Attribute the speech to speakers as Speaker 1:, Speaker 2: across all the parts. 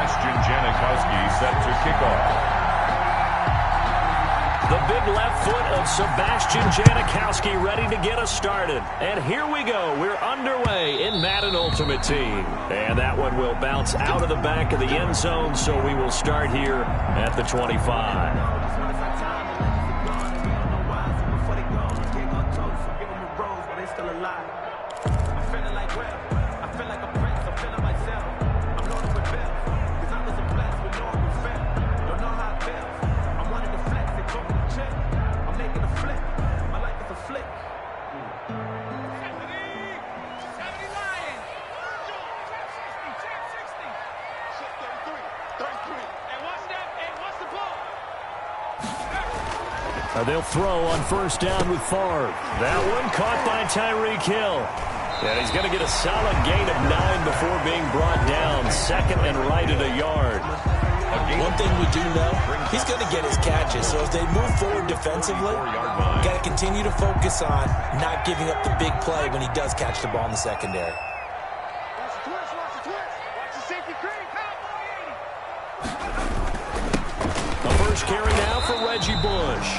Speaker 1: Sebastian Janikowski set to kick off.
Speaker 2: The big left foot of Sebastian Janikowski ready to get us started. And here we go. We're underway in Madden Ultimate Team. And that one will bounce out of the back of the end zone, so we will start here at the 25. They'll throw on first down with Favre. That one caught by Tyreek Hill. And he's going to get a solid gain of 9 before being brought down. Second and right at a yard.
Speaker 3: One thing we do know, he's going to get his catches. So as they move forward defensively, got to continue to focus on not giving up the big play when he does catch the ball in the secondary.
Speaker 2: The first carry now for Reggie Bush.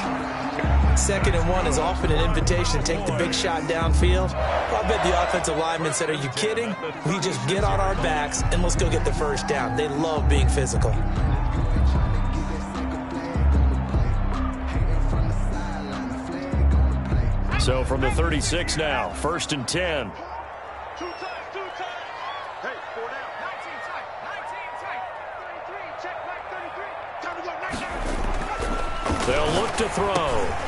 Speaker 3: 2nd and 1 is often an invitation. Take the big shot downfield. I bet the offensive lineman said, are you kidding? We just get on our backs and let's go get the first down. They love being physical.
Speaker 2: So from the 36 now, 1st and 10. They'll look to throw.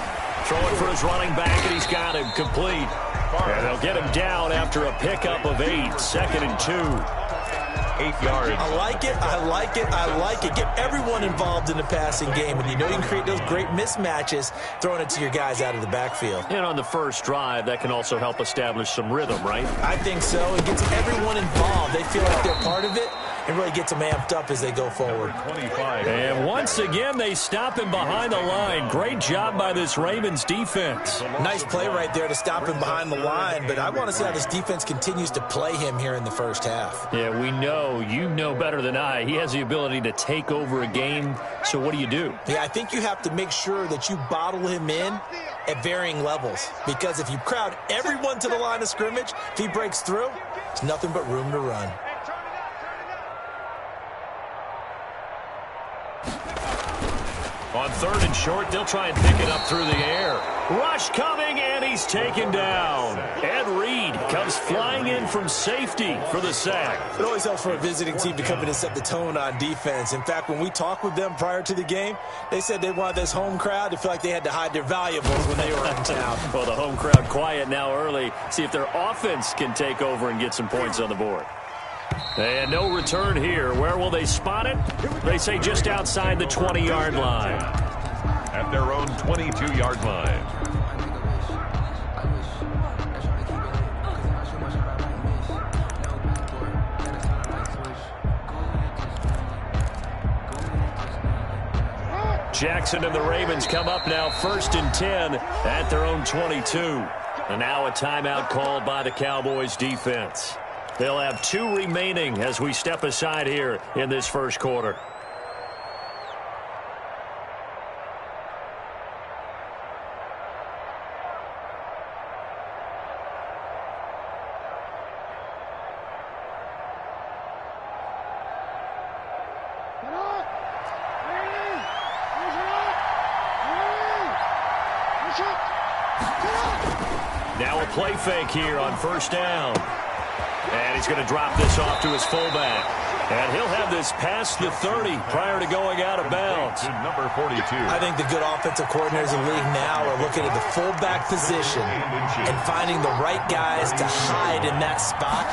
Speaker 2: Throwing for his running back, and he's got him complete. And they'll get him down after a pickup of 8. 2nd and 2.
Speaker 1: 8 yards.
Speaker 3: I like it. I like it. I like it. Get everyone involved in the passing game. And you know you can create those great mismatches throwing it to your guys out of the backfield.
Speaker 2: And on the first drive, that can also help establish some rhythm, right?
Speaker 3: I think so. It gets everyone involved. They feel like they're part of it. It really gets them amped up as they go forward.
Speaker 1: 25.
Speaker 2: And once again, they stop him behind the line. Great job by this Ravens defense.
Speaker 3: Nice play right there to stop him behind the line, but I want to see how this defense continues to play him here in the first half.
Speaker 2: Yeah, we know. You know better than I. He has the ability to take over a game, so what do you do?
Speaker 3: Yeah, I think you have to make sure that you bottle him in at varying levels, because if you crowd everyone to the line of scrimmage, if he breaks through, there's nothing but room to run.
Speaker 2: On 3rd and short, they'll try and pick it up through the air. Rush coming, and he's taken down. Ed Reed comes flying in from safety for the sack.
Speaker 3: It always helps for a visiting team to come in and set the tone on defense. In fact, when we talked with them prior to the game, they said they wanted this home crowd to feel like they had to hide their valuables when they were in town.
Speaker 2: Well, the home crowd quiet now early. See if their offense can take over and get some points on the board. And no return here. Where will they spot it? They say just outside the 20-yard line.
Speaker 1: At their own 22-yard line.
Speaker 2: Jackson and the Ravens come up now 1st and 10 at their own 22. And now a timeout called by the Cowboys defense. They'll have 2 remaining as we step aside here in this first quarter. Now a play fake here on 1st down. And he's going to drop this off to his fullback. And he'll have this past the 30 prior to going out of bounds.
Speaker 1: Number 42.
Speaker 3: I think the good offensive coordinators in the league now are looking at the fullback position and finding the right guys to hide in that spot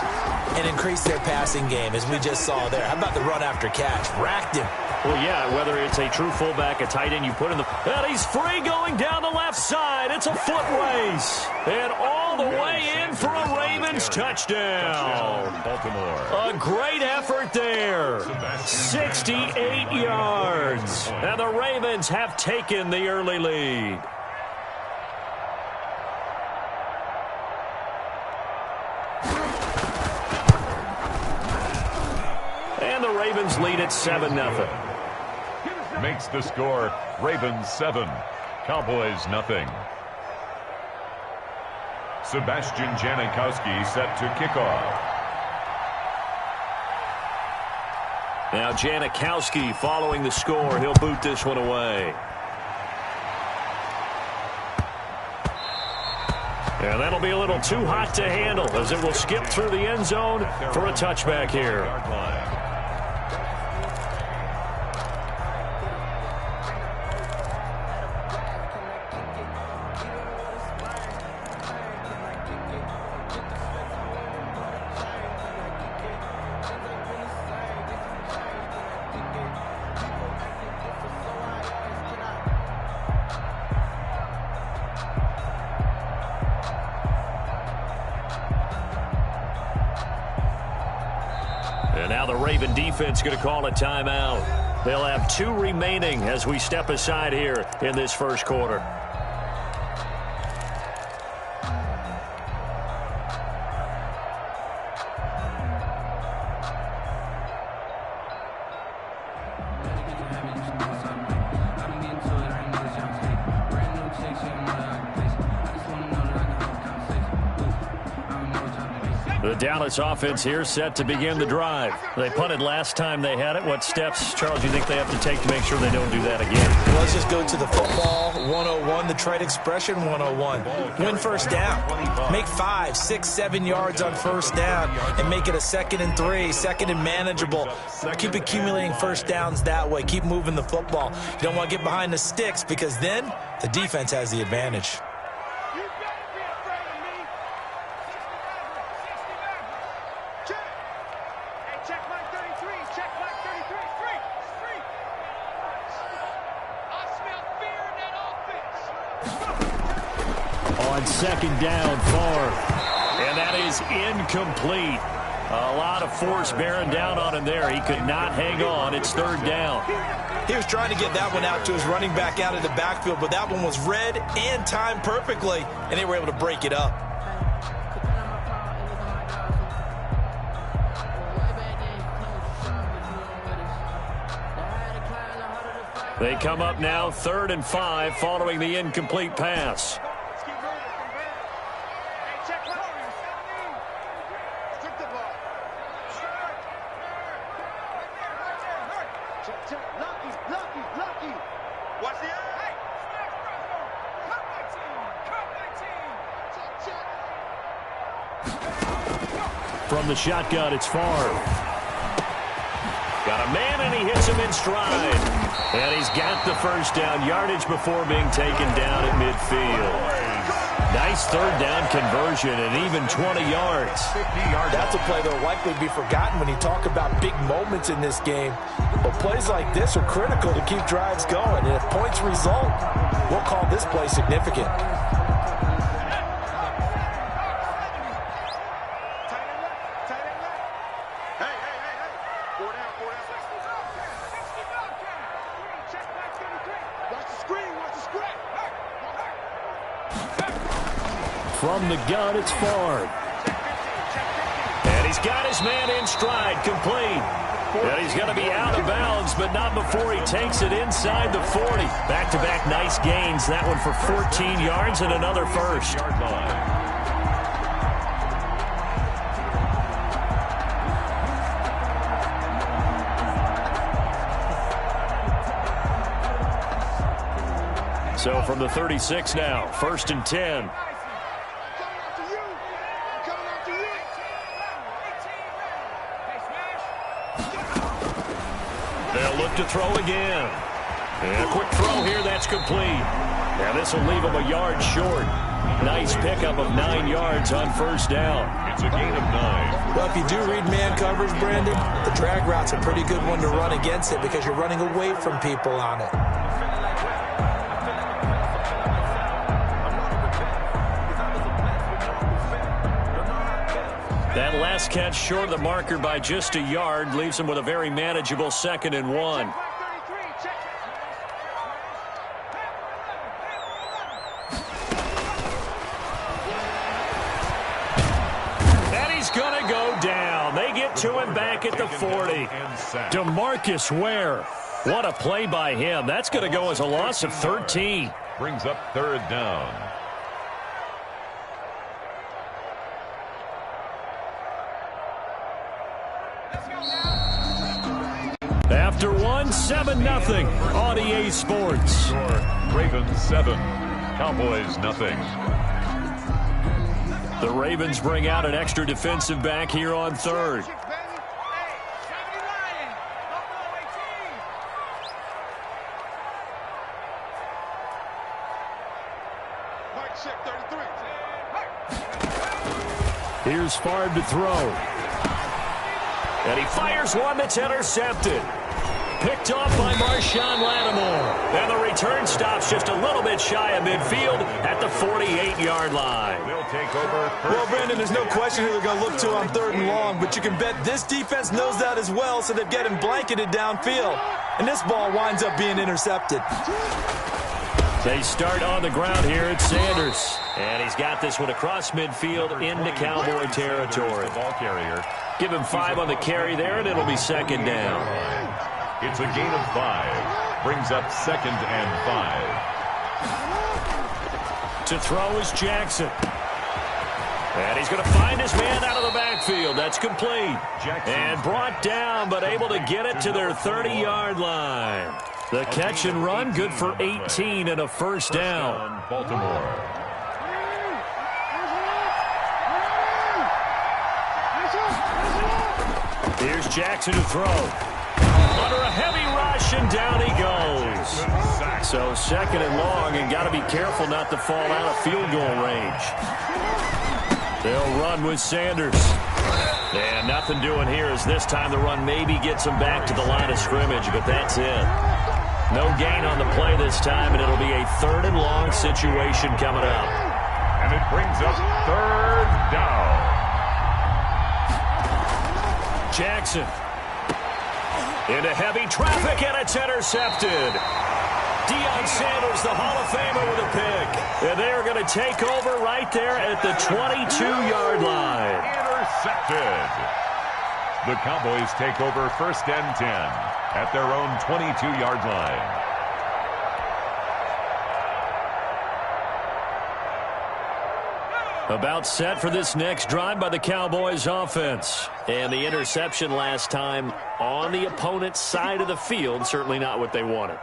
Speaker 3: and increase their passing game, as we just saw there. How about the run after catch? Racked him.
Speaker 2: Well, yeah, whether it's a true fullback, a tight end you put in the... And he's free going down the left side. It's a foot race. And all the way in for a Ravens touchdown.
Speaker 1: Baltimore.
Speaker 2: A great effort there. 68 yards. And the Ravens have taken the early lead. And the Ravens lead at 7-0.
Speaker 1: Makes the score Ravens 7, Cowboys nothing. Sebastian Janikowski set to kick off.
Speaker 2: Now Janikowski following the score. He'll boot this one away. And that'll be a little too hot to handle as it will skip through the end zone for a touchback here. And now the Raven defense going to call a timeout. They'll have 2 remaining as we step aside here in this first quarter. The Dallas offense here set to begin the drive. They punted last time they had it. What steps, Charles, do you think they have to take to make sure they don't do that again?
Speaker 3: Well, let's just go to the football 101, the trade expression 101. Win first down. Make 5, 6, 7 yards on first down and make it a 2nd and 3, 2nd and manageable. Keep accumulating first downs that way. Keep moving the football. You don't want to get behind the sticks because then the defense has the advantage.
Speaker 2: On 2nd down, far. And that is incomplete. A lot of force bearing down on him there. He could not hang on. It's 3rd down.
Speaker 3: He was trying to get that one out to his running back out of the backfield, but that one was read and timed perfectly, and they were able to break it up.
Speaker 2: They come up now 3rd and 5 following the incomplete pass. From the shotgun, it's Favre. Got a man, and he hits him in stride. And he's got the first down yardage before being taken down at midfield. Nice 3rd down conversion and even 20 yards.
Speaker 3: That's a play that will likely be forgotten when you talk about big moments in this game. But plays like this are critical to keep drives going. And if points result, we'll call this play significant.
Speaker 2: From the gun, it's Favre. And he's got his man in stride, complete. And he's going to be out of bounds, but not before he takes it inside the 40. Back-to-back nice gains. That one for 14 yards and another first. So from the 36 now, 1st and 10. They'll look to throw again. And a quick throw here, that's complete. And this will leave him a yard short. Nice pickup of 9 yards on first down.
Speaker 1: It's a gain of 9.
Speaker 3: Well, if you do read man coverage, Brandon, the drag route's a pretty good one to run against it because you're running away from people on it.
Speaker 2: That last catch short of the marker by just a yard leaves him with a very manageable 2nd and 1. And he's going to go down. They They get to him back at the 40. DeMarcus Ware. What a play by him. That's going to go as a loss of 13.
Speaker 1: Brings up third down.
Speaker 2: After one, 7-0 on EA Sports.
Speaker 1: Ravens 7, Cowboys nothing.
Speaker 2: The Ravens bring out an extra defensive back here on third. Here's Favre to throw. And he fires one that's intercepted. Picked off by Marshawn Lattimore. And the return stops just a little bit shy of midfield at the 48-yard line.
Speaker 1: They'll take over first.
Speaker 3: Well, Brandon, there's no question who they're going to look to on third and long, but you can bet this defense knows that as well, so they've got him blanketed downfield. And this ball winds up being intercepted.
Speaker 2: They start on the ground here at Sanders. And he's got this one across midfield into Cowboy territory.
Speaker 1: Ball carrier.
Speaker 2: Give him 5 on the carry there, and it'll be second down.
Speaker 1: It's a gain of 5. Brings up 2nd and 5.
Speaker 2: To throw is Jackson. And he's going to find his man out of the backfield. That's complete. And brought down, but able to get it to their 30-yard line. The catch and run, good for 18 and a first down.
Speaker 1: Baltimore.
Speaker 2: Here's Jackson to throw. Under a heavy rush, and down he goes. So second and long, and got to be careful not to fall out of field goal range. They'll run with Sanders. And nothing doing here as this time the run maybe gets them back to the line of scrimmage, but that's it. No gain on the play this time, and it'll be a third and long situation coming up.
Speaker 1: And it brings up third down.
Speaker 2: Jackson. Into heavy traffic, and it's intercepted. Deion Sanders, the Hall of Famer, with a pick. And they are going to take over right there at the 22-yard line.
Speaker 1: Intercepted. The Cowboys take over 1st and 10 at their own 22-yard line.
Speaker 2: About set for this next drive by the Cowboys offense. And the interception last time on the opponent's side of the field, certainly not what they wanted.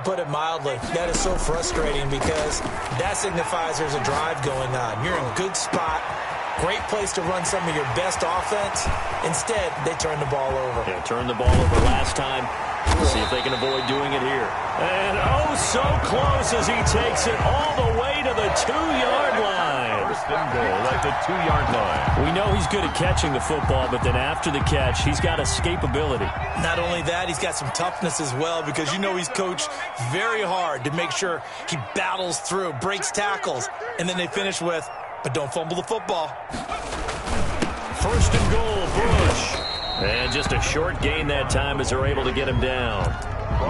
Speaker 3: Put it mildly, that is so frustrating because that signifies there's a drive going on. You're in a good spot, great place to run some of your best offense. Instead, they turn the ball over.
Speaker 2: Yeah, turned the ball over last time. See if they can avoid doing it here. And oh, so close as he takes it all the way to the 2-yard line.
Speaker 1: First and goal at the 2-yard line.
Speaker 2: We know he's good at catching the football, but then after the catch, he's got escapability.
Speaker 3: Not only that, he's got some toughness as well because you know he's coached very hard to make sure he battles through, breaks tackles, and then they finish with, but don't fumble the football.
Speaker 2: First and goal, Bush. And just a short gain that time as they're able to get him down.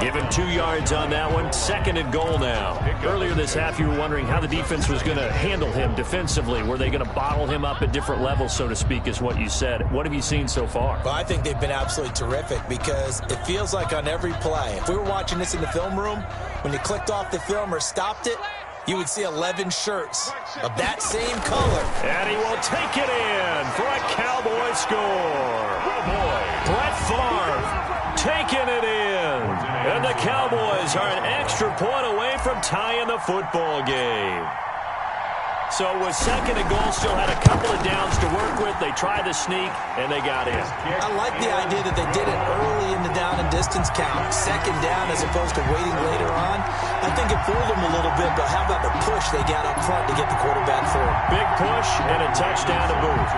Speaker 2: Give him 2 yards on that one. 2nd and goal now. Earlier this half, you were wondering how the defense was going to handle him defensively. Were they going to bottle him up at different levels, so to speak, is what you said. What have you seen so far?
Speaker 3: Well, I think they've been absolutely terrific because it feels like on every play, if we were watching this in the film room, when you clicked off the film or stopped it, you would see 11 shirts of that same color.
Speaker 2: And he will take it in for a Cowboy score. Brett Favre taking it in. And the Cowboys are an extra point away from tying the football game. So with 2nd and goal, still had a couple of downs to work with. They tried to sneak, and they got in.
Speaker 3: I like the idea that they did it early in the down and distance count. 2nd down as opposed to waiting later on. I think it fooled them a little bit, but how about the push they got up front to get the quarterback through?
Speaker 2: Big push and a touchdown to boot.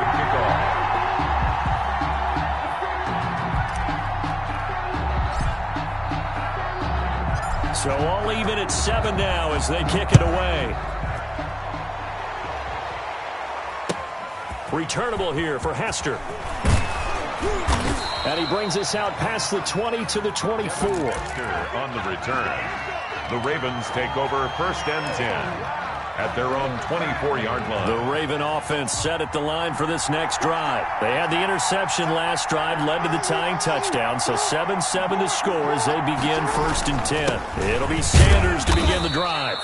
Speaker 2: So all even at 7 now as they kick it away. Returnable here for Hester. And he brings us out past the 20 to the 24.
Speaker 1: On the return. The Ravens take over 1st and 10. at their own 24-yard line.
Speaker 2: The Raven offense set at the line for this next drive. They had the interception last drive, led to the tying touchdown, so 7-7 to score as they begin 1st and 10. It'll be Sanders to begin the drive.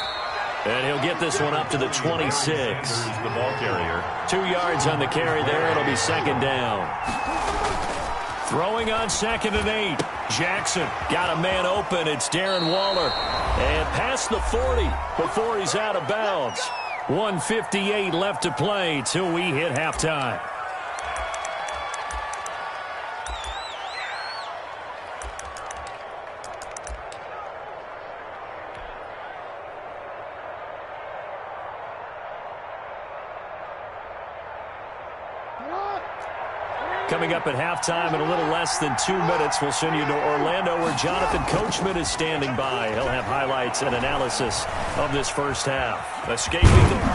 Speaker 2: And he'll get this one up to the 26.
Speaker 1: Sanders, the ball carrier.
Speaker 2: 2 yards on the carry there. It'll be 2nd down. Throwing on 2nd and 8. Jackson got a man open. It's Darren Waller. And past the 40 before he's out of bounds. 1:58 left to play till we hit halftime. Coming up at halftime in a little less than 2 minutes, we'll send you to Orlando where Jonathan Coachman is standing by. He'll have highlights and analysis of this first half. Escaping,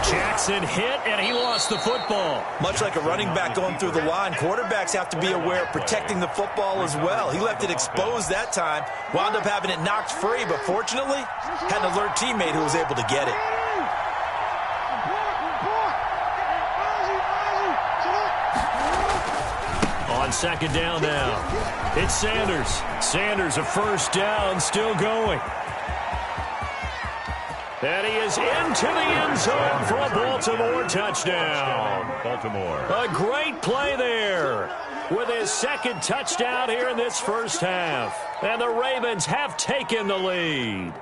Speaker 2: Jackson hit, and he lost the football.
Speaker 3: Much like a running back going through the line, quarterbacks have to be aware of protecting the football as well. He left it exposed that time, wound up having it knocked free, but fortunately, had an alert teammate who was able to get it.
Speaker 2: On 2nd down now, it's Sanders. Sanders, a 1st down, still going. And he is into the end zone for a Baltimore touchdown.
Speaker 1: Baltimore.
Speaker 2: A great play there with his 2nd touchdown here in this first half. And the Ravens have taken the lead.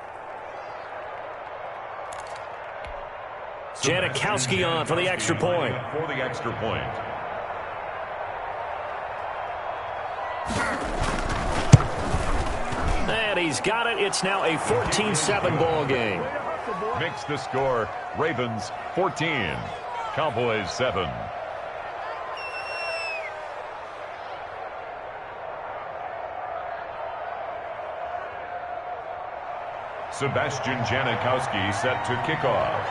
Speaker 2: Janikowski on for the extra point.
Speaker 1: For the extra point.
Speaker 2: And he's got it. It's now a 14-7 ball game.
Speaker 1: Makes the score Ravens 14, Cowboys 7. Sebastian Janikowski set to kick off.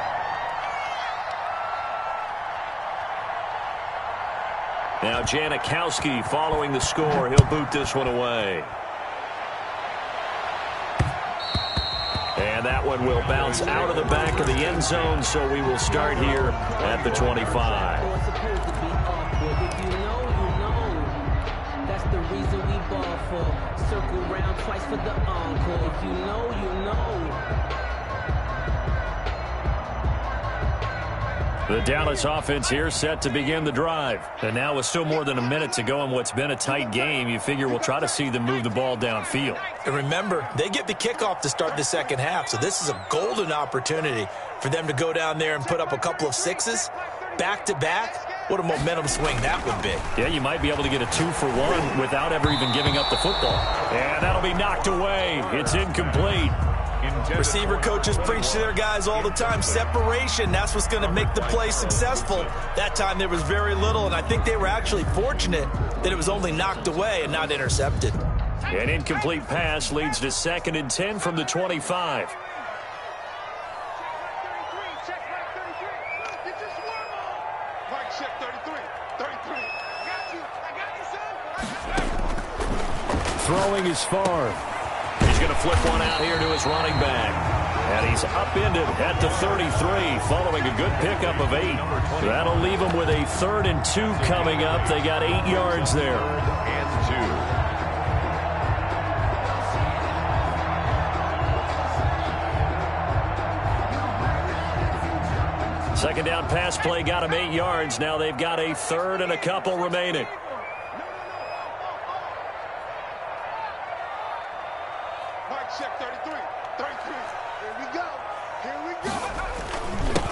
Speaker 2: Now Janikowski following the score. He'll boot this one away. And that one will bounce out of the back of the end zone, so we will start here at the 25.
Speaker 4: That's the reason we ball for. Circle round twice for the encore. If you know, you know.
Speaker 2: The Dallas offense here set to begin the drive. And now with still more than a minute to go in what's been a tight game, you figure we'll try to see them move the ball downfield.
Speaker 3: And remember, they get the kickoff to start the second half, so this is a golden opportunity for them to go down there and put up a couple of sixes back-to-back. What a momentum swing that would be.
Speaker 2: Yeah, you might be able to get a 2-for-1 without ever even giving up the football. And that'll be knocked away. It's incomplete.
Speaker 3: Receiver coaches preach to their guys all the time. Separation, that's what's going to make the play successful. That time there was very little, and I think they were actually fortunate that it was only knocked away and not intercepted.
Speaker 2: An incomplete pass leads to 2nd and 10 from the 25. Throwing is far. He's going to flip one out here to his running back. And he's upended at the 33 following a good pickup of 8. That'll leave him with a 3rd and 2 coming up. They got 8 yards there.
Speaker 1: 3rd and 2.
Speaker 2: Second down pass play got him 8 yards. Now they've got a 3rd and a couple remaining.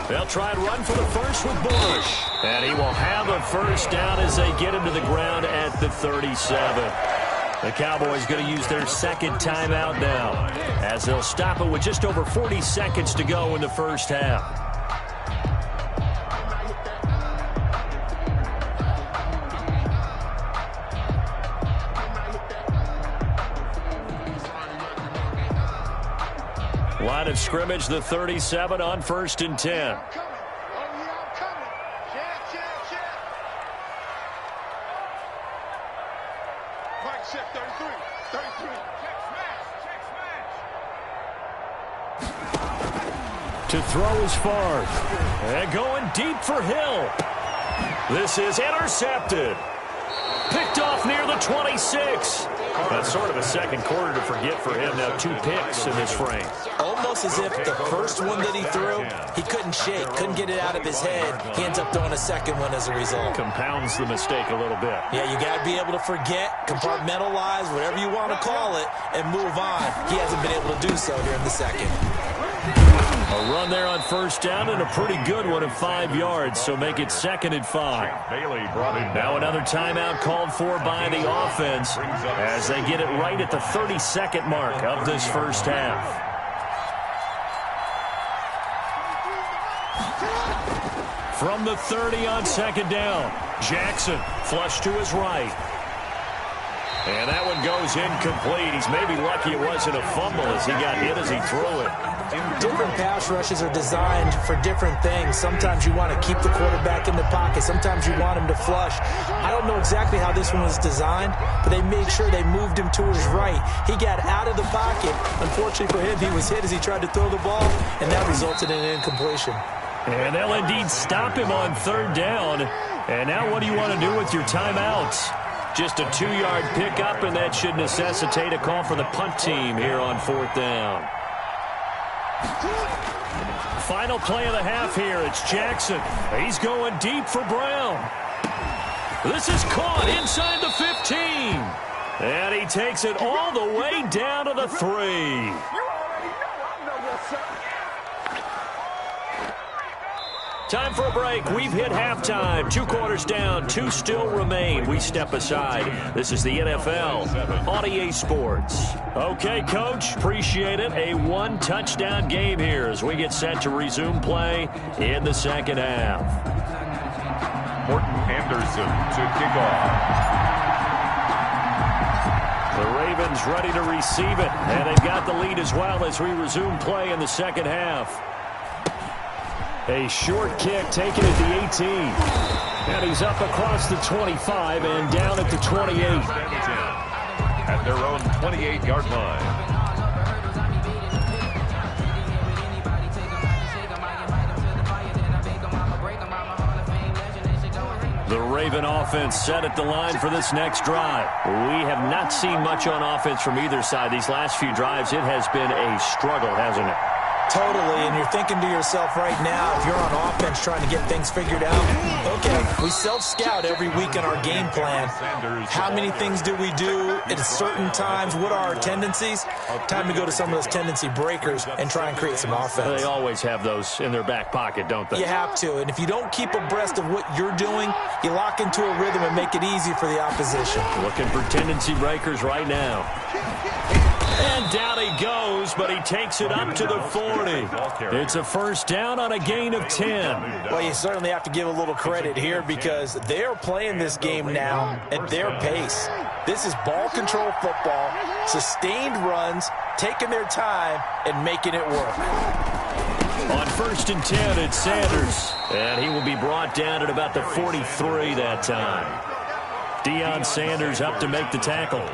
Speaker 2: They'll try and run for the first with Bush. And he will have a first down as they get him to the ground at the 37. The Cowboys going to use their 2nd timeout now, as they'll stop it with just over 40 seconds to go in the first half. Line of scrimmage, the 37 on 1st and 10. To throw is Favre. And going deep for Hill. This is intercepted. Picked off near the 26. That's sort of a second quarter to forget for him. Now 2 picks in this frame.
Speaker 3: Almost as if the first one that he threw, he couldn't shake, couldn't get it out of his head. He ends up throwing a second one as a result.
Speaker 2: Compounds the mistake a little bit.
Speaker 3: Yeah, you got to be able to forget, compartmentalize, whatever you want to call it, and move on. He hasn't been able to do so here in the second.
Speaker 2: A run there on first down and a pretty good one of 5 yards, so make it 2nd and 5.
Speaker 1: Bailey brought it
Speaker 2: Now another timeout called for by the offense as they get it right at the 32nd mark of this first half. From the 30 on 2nd down, Jackson flush to his right. And that one goes incomplete. He's maybe lucky it wasn't a fumble as he got hit as he threw it.
Speaker 3: Different pass rushes are designed for different things. Sometimes you want to keep the quarterback in the pocket. Sometimes you want him to flush. I don't know exactly how this one was designed, but they made sure they moved him to his right. He got out of the pocket. Unfortunately for him, he was hit as he tried to throw the ball, and that resulted in an incompletion.
Speaker 2: And they'll indeed stop him on 3rd down. And now what do you want to do with your timeouts? Just a 2-yard pickup, and that should necessitate a call for the punt team here on 4th down. Final play of the half here. It's Jackson. He's going deep for Brown. This is caught inside the 15. And he takes it all the way down to the 3. Time for a break. We've hit halftime. 2 quarters down. 2 still remain. We step aside. This is the NFL on EA Sports. Okay, Coach. Appreciate it. A 1-touchdown game here as we get set to resume play in the second half.
Speaker 1: Morton Anderson to kick off.
Speaker 2: The Ravens ready to receive it. And they've got the lead as well as we resume play in the second half. A short kick taken at the 18. And he's up across the 25 and down at the 28.
Speaker 1: At their own 28-yard line.
Speaker 2: The Raven offense set at the line for this next drive. We have not seen much on offense from either side. These last few drives, it has been a struggle, hasn't it?
Speaker 3: Totally, and you're thinking to yourself right now, if you're on offense trying to get things figured out, okay, we self-scout every week in our game plan. How many things do we do at certain times? What are our tendencies? Time to go to some of those tendency breakers and try and create some offense.
Speaker 2: They always have those in their back pocket, don't they?
Speaker 3: You have to, and if you don't keep abreast of what you're doing, you lock into a rhythm and make it easy for the opposition.
Speaker 2: Looking for tendency breakers right now. And down he goes, but he takes it up to the 40. It's a first down on a gain of 10.
Speaker 3: Well, you certainly have to give a little credit here because they're playing this game now at their pace. This is ball control football, sustained runs, taking their time, and making it work.
Speaker 2: On 1st and 10, it's Sanders. And he will be brought down at about the 43 that time. Deion Sanders up to make the tackle.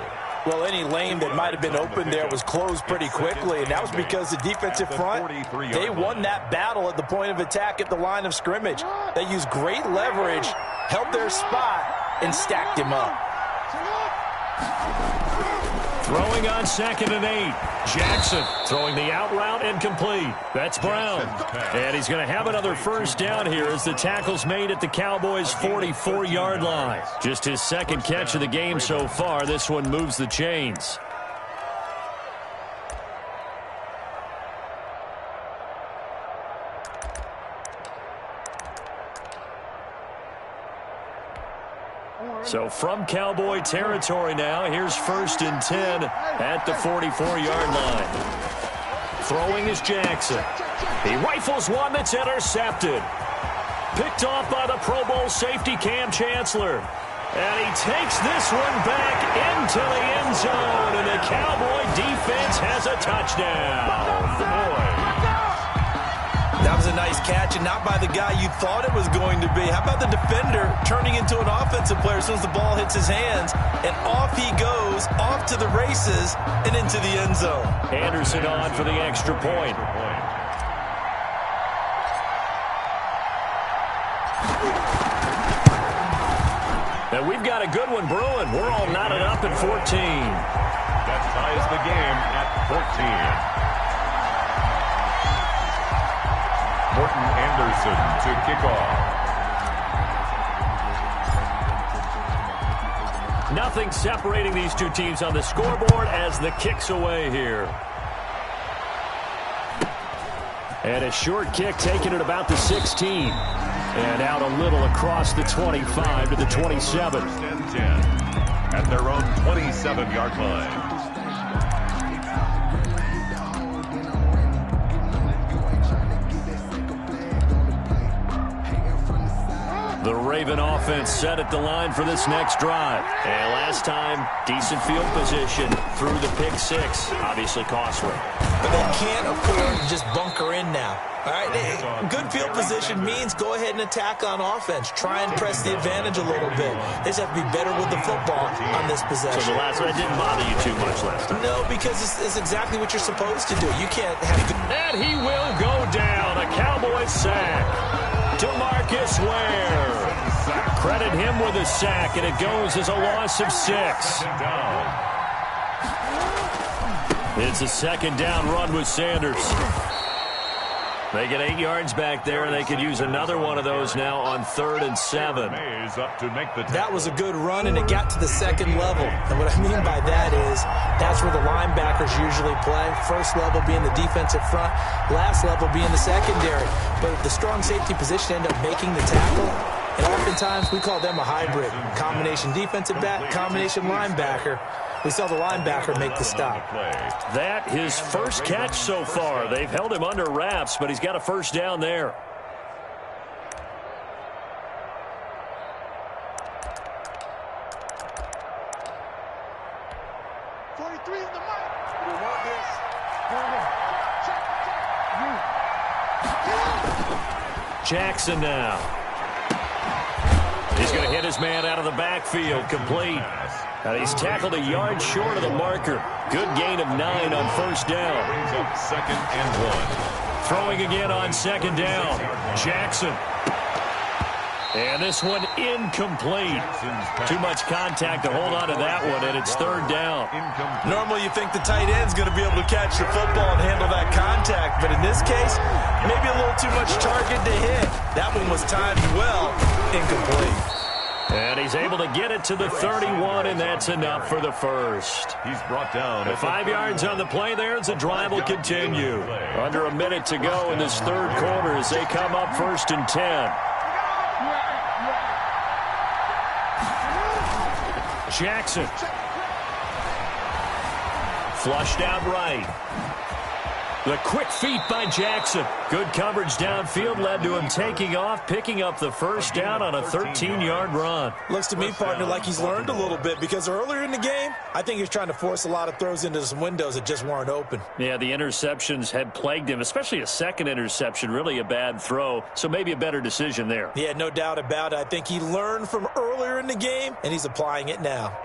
Speaker 3: Well, any lane that might have been open there was closed pretty quickly, and that was because the defensive front, they won that battle at the point of attack at the line of scrimmage. They used great leverage, held their spot, and stacked him up.
Speaker 2: Throwing on 2nd and 8. Jackson throwing the out route incomplete. That's Brown. And he's going to have another first down here as the tackle's made at the Cowboys' 44-yard line. Just his 2nd catch of the game so far. This one moves the chains. So from Cowboy territory now, here's 1st and 10 at the 44-yard line. Throwing is Jackson. He rifles one that's intercepted. Picked off by the Pro Bowl safety Cam Chancellor. And he takes this one back into the end zone, and the Cowboy defense has a touchdown.
Speaker 3: That was a nice catch, and not by the guy you thought it was going to be. How about the defender turning into an offensive player as soon as the ball hits his hands, and off he goes, off to the races, and into the end zone.
Speaker 2: Anderson on for the extra point. And we've got a good one brewing. We're all knotted up at 14.
Speaker 1: That ties the game at 14. Morton Anderson to kick off.
Speaker 2: Nothing separating these two teams on the scoreboard as the kick's away here. And a short kick taken at about the 16. And out a little across the 25 to the 27.
Speaker 1: First and 10 at their own 27-yard line.
Speaker 2: The Raven offense set at the line for this next drive. And last time, decent field position through the pick six. Obviously costly.
Speaker 3: But they can't afford to just bunker in now. All right, good field position means go ahead and attack on offense. Try and press the advantage a little bit. They just have to be better with the football on this possession.
Speaker 2: So the last one didn't bother you too much last time?
Speaker 3: No, because it's exactly what you're supposed to do. You can't have good...
Speaker 2: And he will go down. A Cowboy sack. DeMarcus Ware. Credit him with a sack, and it goes as a loss of 6. It's a second down run with Sanders. They get 8 yards back there, and they could use another one of those now on 3rd and 7.
Speaker 3: That was a good run, and it got to the second level. And what I mean by that is that's where the linebackers usually play. First level being the defensive front, last level being the secondary. But the strong safety position end up making the tackle. And oftentimes we call them a hybrid. Combination defensive back, combination linebacker. We saw the linebacker make the stop.
Speaker 2: That his first catch so far. They've held him under wraps, but he's got a first down there. Jackson now. He's going to hit his man out of the backfield, complete. And he's tackled a yard short of the marker. Good gain of 9 on first down.
Speaker 1: Brings up 2nd and 1.
Speaker 2: Throwing again on 2nd down. Jackson. And this one incomplete. Too much contact to hold on to that one, and it's 3rd down.
Speaker 3: Normally you think the tight end's going to be able to catch the football and handle that contact, but in this case, maybe a little too much target to hit. That one was timed well, incomplete.
Speaker 2: And he's able to get it to the 31, and that's enough for the first.
Speaker 1: He's brought down.
Speaker 2: 5 yards on the play there as the drive will continue. Under a minute to go in this 3rd quarter as they come up 1st and 10. Jackson. Flushed out right. The quick feet by Jackson. Good coverage downfield led to him taking off, picking up the first down on a 13-yard run.
Speaker 3: Looks to me, partner, like he's learned a little bit because earlier in the game, I think he's trying to force a lot of throws into some windows that just weren't open.
Speaker 2: Yeah, the interceptions had plagued him, especially a second interception, really a bad throw, so maybe a better decision there.
Speaker 3: Yeah, no doubt about it. I think he learned from earlier in the game, and he's applying it now.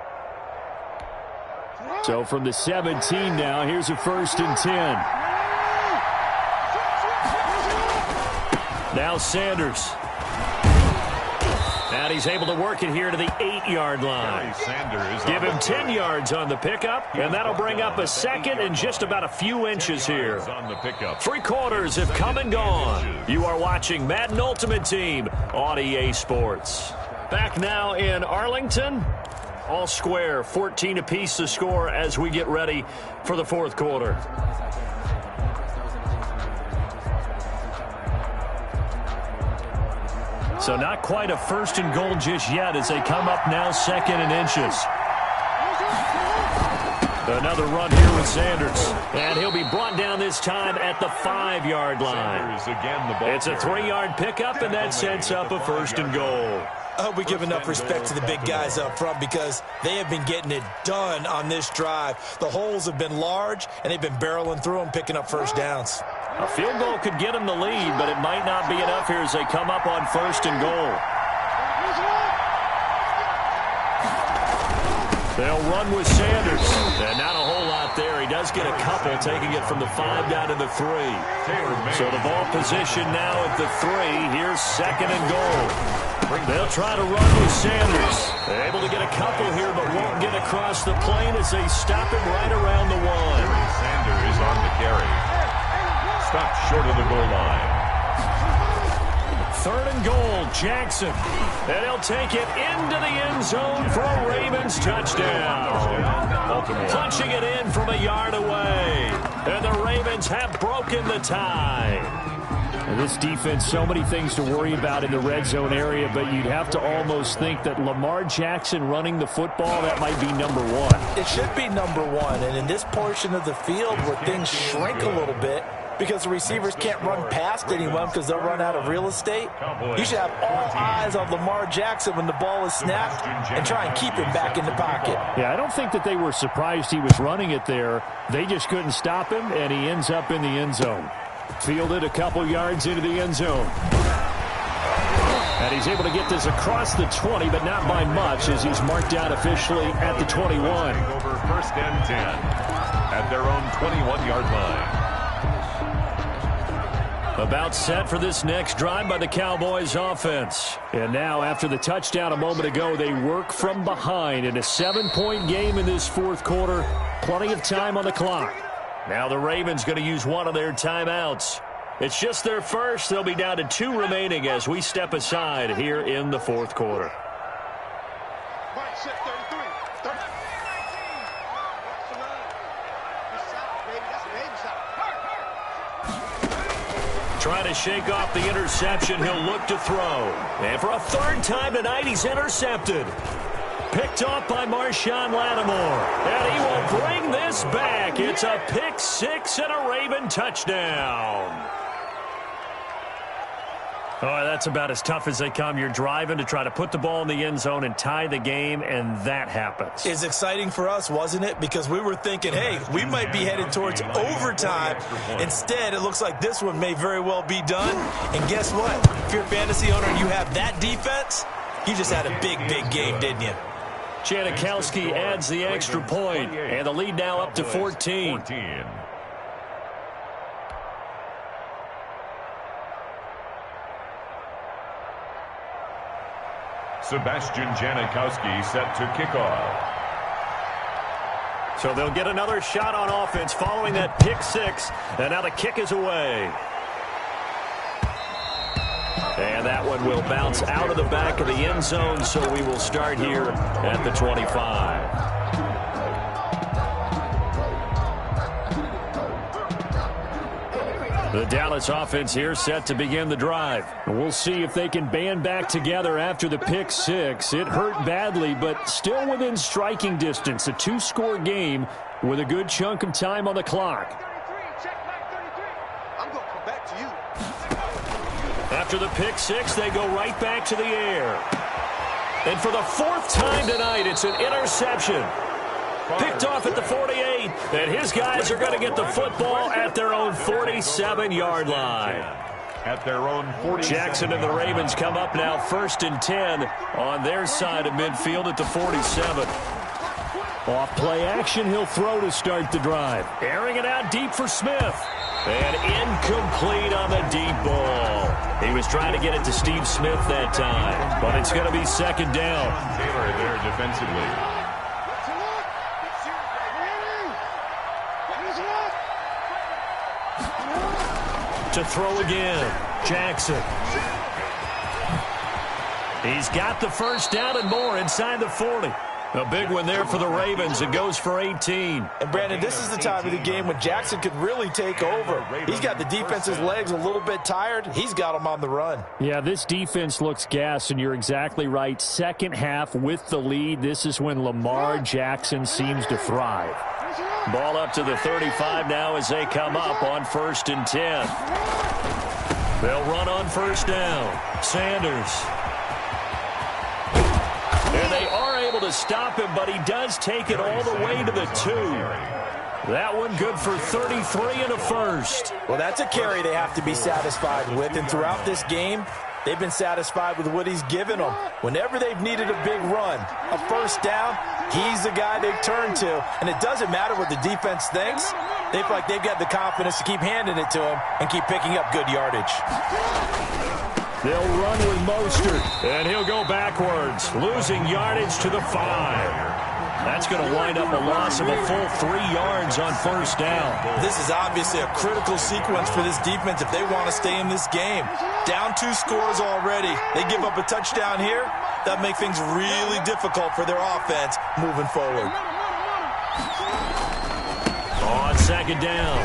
Speaker 2: So from the 17 now, here's a 1st and 10. Now Sanders. And he's able to work it here to the 8-yard line. Give him 10 yards on the pickup, and that'll bring up a second and just about a few inches here. 3 quarters have come and gone. You are watching Madden Ultimate Team on EA Sports. Back now in Arlington. All square, 14 apiece to score as we get ready for the 4th quarter. So not quite a 1st and goal just yet as they come up now 2nd and inches. Another run here with Sanders. And he'll be brought down this time at the 5-yard line. It's a 3-yard pickup, and that sets up a 1st and goal.
Speaker 3: I hope we give enough respect to the big guys up front because they have been getting it done on this drive. The holes have been large, and they've been barreling through them, picking up first downs.
Speaker 2: A field goal could get them the lead, but it might not be enough here as they come up on 1st and goal. They'll run with Sanders. And not a whole lot there. He does get a couple, taking it from the 5 down to the 3. So the ball position now at the 3. Here's 2nd and goal. They'll try to run with Sanders. Able to get a couple here, but won't get across the plane as they stop him right around the 1.
Speaker 1: Sanders on the carry. Stopped short of the goal line.
Speaker 2: 3rd and goal, Jackson. And he'll take it into the end zone for a Ravens touchdown. Punching it in from a yard away. And the Ravens have broken the tie.
Speaker 5: This defense, so many things to worry about in the red zone area, but you'd have to almost think that Lamar Jackson running the football, that might be number 1.
Speaker 3: It should be number 1, and in this portion of the field where things shrink a little bit because the receivers can't run past anyone because they'll run out of real estate, you should have all eyes on Lamar Jackson when the ball is snapped and try and keep him back in the pocket.
Speaker 5: Yeah, I don't think that they were surprised he was running it there. They just couldn't stop him, and he ends up in the end zone. Fielded a couple yards into the end zone. And he's able to get this across the 20, but not by much, as he's marked out officially at the 21.
Speaker 1: Over 1st and 10 at their own 21-yard line.
Speaker 2: About set for this next drive by the Cowboys offense.
Speaker 5: And now, after the touchdown a moment ago, they work from behind in a 7-point game in this 4th quarter. Plenty of time on the clock.
Speaker 2: Now the Ravens going to use one of their timeouts. It's just their first. They'll be down to 2 remaining as we step aside here in the 4th quarter. Trying to shake off the interception. He'll look to throw. And for a 3rd time tonight, he's intercepted. Picked off by Marshawn Lattimore. And he will bring this back. It's a pick 6 and a Raven touchdown. Oh, that's about as tough as they come. You're driving to try to put the ball in the end zone and tie the game, and that happens.
Speaker 3: It's exciting for us, wasn't it? Because we were thinking, hey, we might be headed towards overtime. Instead, it looks like this one may very well be done. And guess what? If you're a fantasy owner and you have that defense, you just had a big, big game, didn't you?
Speaker 2: Janikowski adds the extra point, and the lead now up to 14.
Speaker 1: Sebastian Janikowski set to kick off.
Speaker 2: So they'll get another shot on offense following that pick 6, and now the kick is away. And that one will bounce out of the back of the end zone, so we will start here at the 25. The Dallas offense here set to begin the drive.
Speaker 5: We'll see if they can band back together after the pick 6. It hurt badly, but still within striking distance. A 2-score game with a good chunk of time on the clock.
Speaker 6: I'm going to come back to you.
Speaker 2: After the pick 6, they go right back to the air. And for the 4th time tonight, it's an interception. Picked off at the 48, and his guys are going to get the football at their own 47-yard line.
Speaker 1: At their own 47.
Speaker 2: Jackson and the Ravens come up now 1st and 10 on their side of midfield at the 47.
Speaker 5: Off play action, he'll throw to start the drive.
Speaker 2: Airing it out deep for Smith. And incomplete on the deep ball. He was trying to get it to Steve Smith that time, but it's going to be 2nd down.
Speaker 1: Taylor there defensively.
Speaker 2: To throw again, Jackson. He's got the 1st down and more inside the 40. A big one there for the Ravens. It goes for 18.
Speaker 3: And, Brandon, this is the time of the game when Jackson could really take over. He's got the defense's legs a little bit tired. He's got them on the run.
Speaker 5: Yeah, this defense looks gassed, and you're exactly right. 2nd half with the lead. This is when Lamar Jackson seems to thrive.
Speaker 2: Ball up to the 35 now as they come up on 1st and 10. They'll run on 1st down. Sanders. And they are able to stop him, but he does take it all the way to the 2. That one good for 33 and a 1st.
Speaker 3: Well, that's a carry they have to be satisfied with, and throughout this game, they've been satisfied with what he's given them. Whenever they've needed a big run, a 1st down, He's the guy they turn to, and it doesn't matter what the defense thinks. They feel like they've got the confidence to keep handing it to him and keep picking up good yardage.
Speaker 5: They'll run with Mostert, and he'll go backwards, losing yardage to the 5. That's going to wind up a loss of a full 3 yards on first down.
Speaker 3: This is obviously a critical sequence for this defense if they want to stay in this game. Down 2 scores already. They give up a touchdown here. That makes things really difficult for their offense moving forward.
Speaker 5: On second down,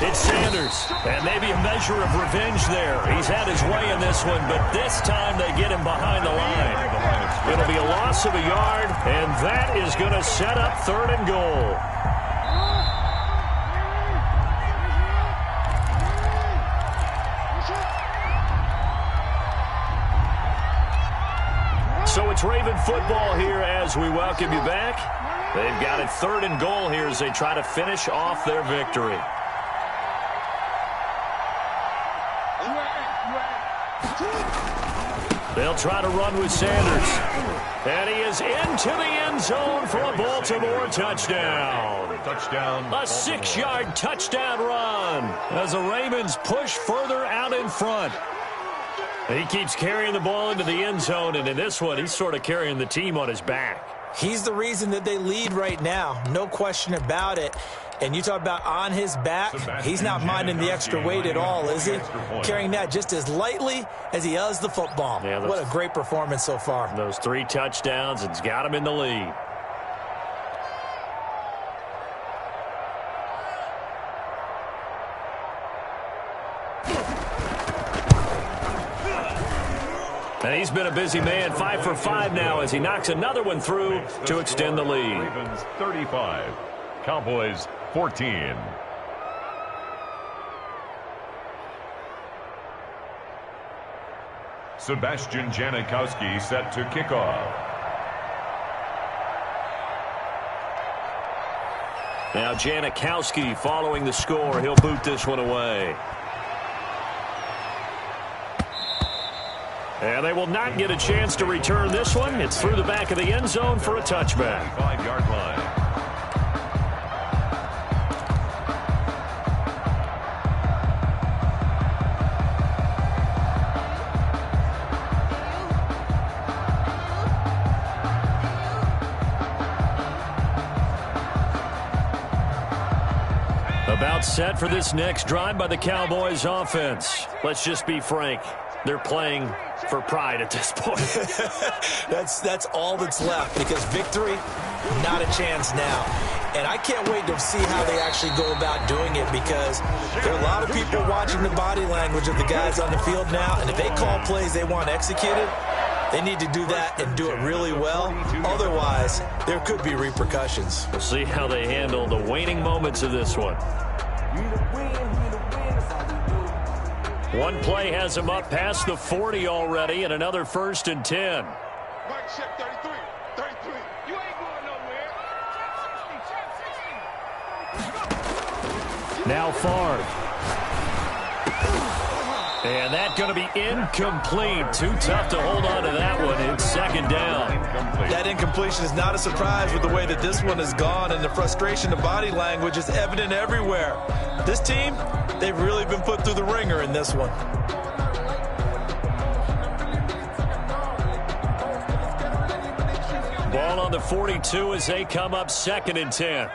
Speaker 5: it's Sanders. And maybe a measure of revenge there. He's had his way in this one, but this time they get him behind the line. It'll be a loss of a yard, and that is going to set up 3rd and goal. So it's Raven football here as we welcome you back. They've got it 3rd and goal here as they try to finish off their victory. They'll try to run with Sanders. And he is into the end zone for a Baltimore touchdown. A 6-yard touchdown run as the Ravens push further out in front. He keeps carrying the ball into the end zone, and in this one, he's sort of carrying the team on his back.
Speaker 3: He's the reason that they lead right now, no question about it. And you talk about on his back, he's not minding the extra weight at all, is he? Carrying that just as lightly as he does the football. Yeah, what a great performance so far.
Speaker 5: Those 3 touchdowns, it's got him in the lead. And he's been a busy man, 5 for 5 now as he knocks another one through to extend the lead.
Speaker 1: Ravens 35, Cowboys 14. Sebastian Janikowski set to kick off.
Speaker 5: Now Janikowski following the score. He'll boot this one away. And they will not get a chance to return this one. It's through the back of the end zone for a touchback.
Speaker 1: 5-yard line.
Speaker 5: About set for this next drive by the Cowboys offense. Let's just be frank. They're playing for pride at this point.
Speaker 3: That's all that's left because victory, not a chance now. And I can't wait to see how they actually go about doing it because there are a lot of people watching the body language of the guys on the field now. And if they call plays they want executed, they need to do that and do it really well. Otherwise, there could be repercussions.
Speaker 5: We'll see how they handle the waning moments of this one. One play has him up past the 40 already and another 1st and 10.
Speaker 6: Check 33. 33. You ain't going nowhere.
Speaker 5: Now Favre. And that's going to be incomplete. Too tough to hold on to that one. It's 2nd down.
Speaker 3: That incompletion is not a surprise with the way that this one has gone, and the frustration of body language is evident everywhere. This team, they've really been put through the ringer in this one.
Speaker 5: Ball on the 42 as they come up 2nd and 10.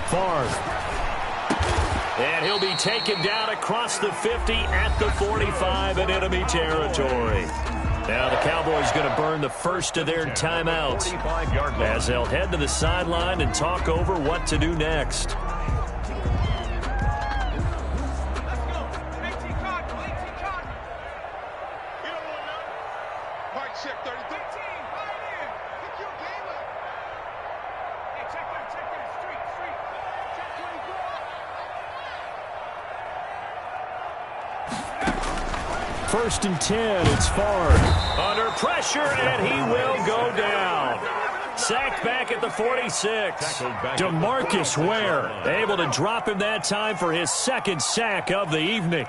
Speaker 5: Favre. And he'll be taken down across the 50 at the 45 in enemy territory. Now the Cowboys going to burn the first of their timeouts as they'll head to the sideline and talk over what to do next. First and 10, it's Favre. Under pressure, and he will go down.
Speaker 2: Sacked back at the 46. DeMarcus Ware able to drop him that time for his second sack of the evening.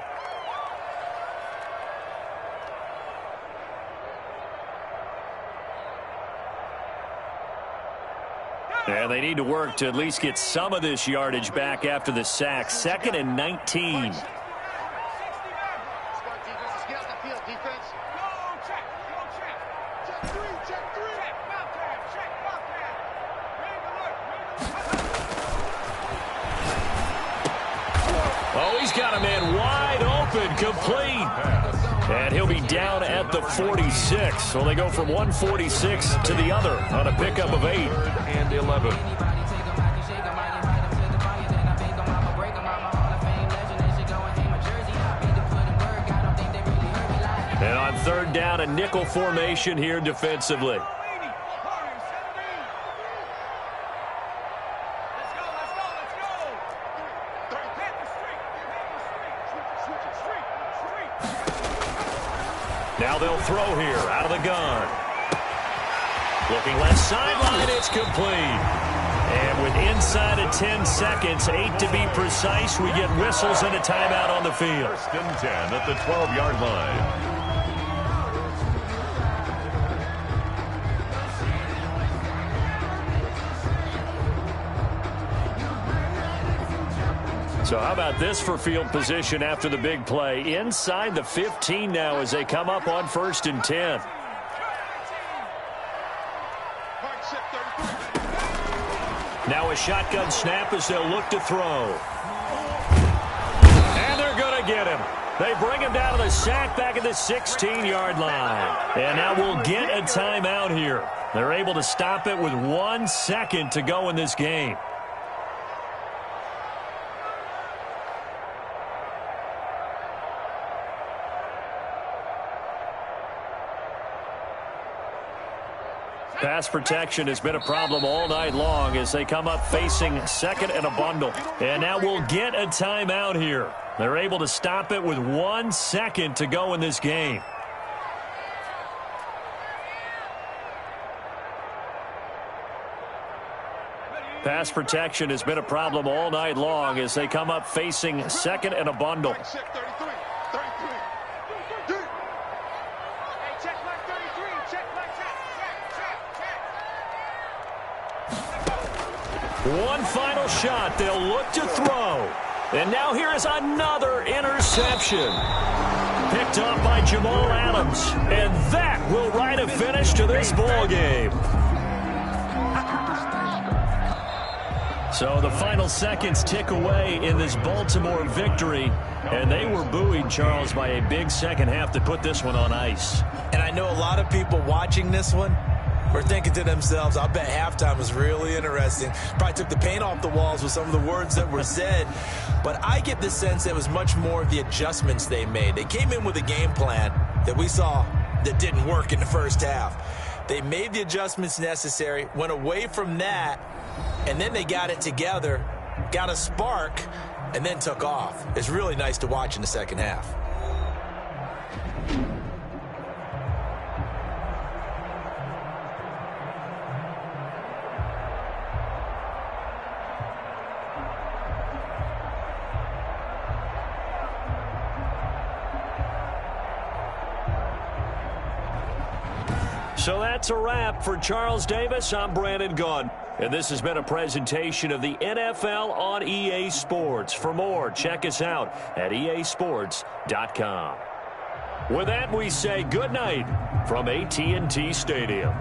Speaker 2: And they need to work to at least get some of this yardage back after the sack. 2nd and 19. Oh, he's got a man wide open, complete. And he'll be down at the 46. So they go from 146 to the other on a pickup of 8.
Speaker 1: And 11.
Speaker 2: And on 3rd down, a nickel formation here defensively. Now they'll throw here out of the gun. Looking left sideline, it's complete. And with inside of 10 seconds, 8 to be precise, we get whistles and a timeout on the field.
Speaker 1: 1st and 10 at the 12-yard line.
Speaker 2: So how about this for field position after the big play? Inside the 15 now as they come up on 1st and 10. Now a shotgun snap as they'll look to throw. And they're going to get him. They bring him down to the sack back at the 16-yard line. And now we'll get a timeout here. They're able to stop it with 1 second to go in this game. Pass protection has been a problem all night long as they come up facing 2nd and a bundle. And now we'll get a timeout here. They're able to stop it with 1 second to go in this game. Pass protection has been a problem all night long as they come up facing 2nd and a bundle. One final shot. They'll look to throw. And now here is another interception. Picked up by Jamal Adams. And that will write a finish to this ball game. So the final seconds tick away in this Baltimore victory. And they were buoyed, Charles, by a big second half to put this one on ice.
Speaker 3: And I know a lot of people watching this one were thinking to themselves, I'll bet halftime was really interesting. Probably took the paint off the walls with some of the words that were said. But I get the sense it was much more of the adjustments they made. They came in with a game plan that we saw that didn't work in the first half. They made the adjustments necessary, went away from that, and then they got it together, got a spark, and then took off. It's really nice to watch in the second half.
Speaker 2: So that's a wrap for Charles Davis. I'm Brandon Gaudin. And this has been a presentation of the NFL on EA Sports. For more, check us out at easports.com. With that, we say good night from AT&T Stadium.